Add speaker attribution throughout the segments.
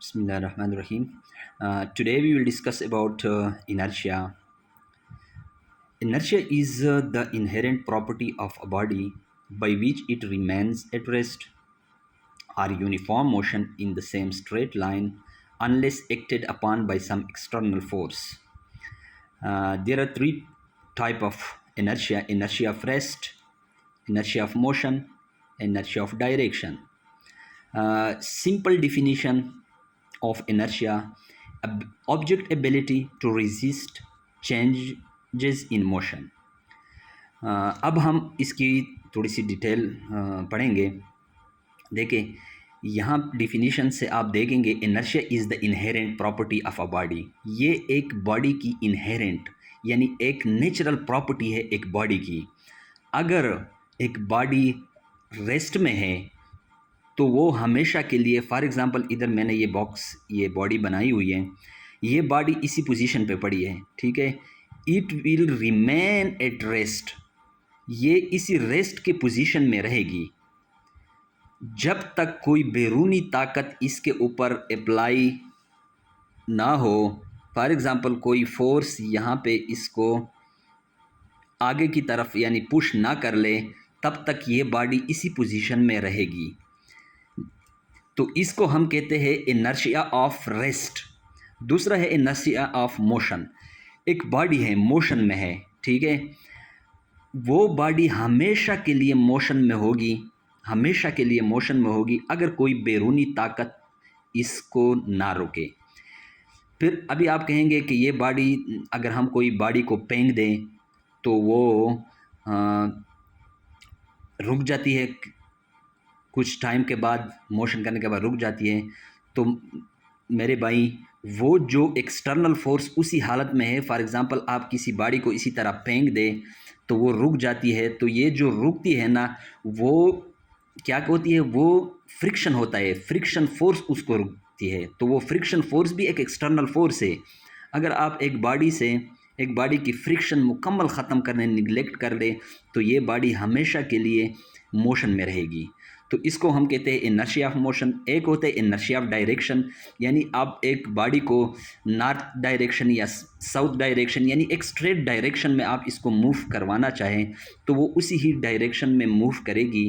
Speaker 1: Bismillahirrahmanirrahim. Today we will discuss about inertia. Inertia is the inherent property of a body by which it remains at rest or uniform motion in the same straight line unless acted upon by some external force. There are three type of inertia: inertia of rest, inertia of motion, inertia of direction. Simple definition of inertia: object ability to resist changes in motion. अब हम इसकी थोड़ी सी detail पढ़ेंगे। देखिए, यहाँ definition से आप देखेंगे inertia is the inherent property of a body. ये एक बॉडी की इनहेरेंट यानी एक नेचुरल प्रॉपर्टी है एक बॉडी की। अगर एक बॉडी रेस्ट में है तो वो हमेशा के लिए, फॉर एग्ज़ाम्पल इधर मैंने ये बॉक्स, ये बॉडी बनाई हुई है, ये बॉडी इसी पोजीशन पे पड़ी है, ठीक है। It will remain at rest, ये इसी रेस्ट के पोजीशन में रहेगी जब तक कोई बैरूनी ताकत इसके ऊपर अप्लाई ना हो। फॉर एग्ज़ाम्पल कोई फोर्स यहाँ पे इसको आगे की तरफ यानी पुश ना कर ले, तब तक ये बॉडी इसी पोजीशन में रहेगी। तो इसको हम कहते हैं इनर्शिया ऑफ रेस्ट। दूसरा है इनर्शिया ऑफ मोशन। एक बॉडी है, मोशन में है, ठीक है, वो बॉडी हमेशा के लिए मोशन में होगी, हमेशा के लिए मोशन में होगी अगर कोई बैरूनी ताकत इसको ना रोके। फिर अभी आप कहेंगे कि ये बॉडी, अगर हम कोई बॉडी को फेंक दें तो वो रुक जाती है, कुछ टाइम के बाद मोशन करने के बाद रुक जाती है। तो मेरे भाई, वो जो एक्सटर्नल फोर्स उसी हालत में है, फॉर एग्ज़ाम्पल आप किसी बॉडी को इसी तरह फेंक दें तो वो रुक जाती है। तो ये जो रुकती है ना, वो क्या होती है, वो फ्रिक्शन होता है, फ्रिक्शन फोर्स उसको रुकती है। तो वो फ्रिक्शन फोर्स भी एक एक्सटर्नल फोर्स है। अगर आप एक बॉडी की फ्रिक्शन मुकम्मल ख़त्म करने निगलेक्ट कर ले तो ये बॉडी हमेशा के लिए मोशन में रहेगी। तो इसको हम कहते हैं इनर्शिया ऑफ मोशन। एक होता है इनर्शिया ऑफ डायरेक्शन, यानी आप एक बॉडी को नॉर्थ डायरेक्शन या साउथ डायरेक्शन यानी एक स्ट्रेट डायरेक्शन में आप इसको मूव करवाना चाहें तो वो उसी ही डायरेक्शन में मूव करेगी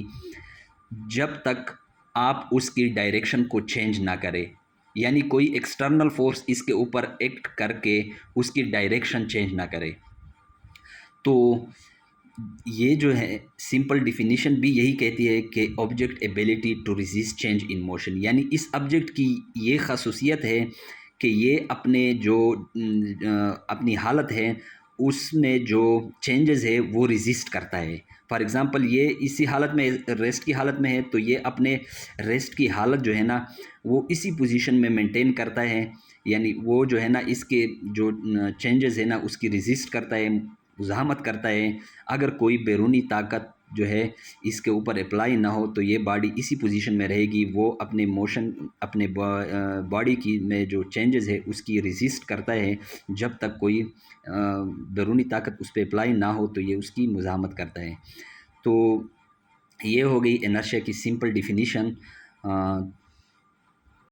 Speaker 1: जब तक आप उसकी डायरेक्शन को चेंज ना करें, यानी कोई एक्सटर्नल फोर्स इसके ऊपर एक्ट करके उसकी डायरेक्शन चेंज ना करे। तो ये जो है सिंपल डिफिनीशन भी यही कहती है कि object ability to resist change in motion, यानी इस ऑब्जेक्ट की ये खासूसियत है कि ये अपनी हालत है उसमें जो चेंजेस है वो रेजिस्ट करता है। फॉर एग्ज़ाम्पल ये इसी हालत में, रेस्ट की हालत में है, तो ये अपने रेस्ट की हालत जो है ना वो इसी पोजीशन में मेंटेन करता है, यानी वो जो है ना इसके जो चेंजेस है ना उसकी रेजिस्ट करता है, मुज़ाहमत करता है। अगर कोई बैरूनी ताकत जो है इसके ऊपर अप्लाई ना हो तो ये बॉडी इसी पोजीशन में रहेगी। वो अपने मोशन, अपने बॉडी की में जो चेंजेस है उसकी रेजिस्ट करता है जब तक कोई बैरूनी ताकत उस पर अप्लाई ना हो, तो ये उसकी मुज़ाहमत करता है। तो ये हो गई इनर्शिया की सिंपल डिफिनीशन।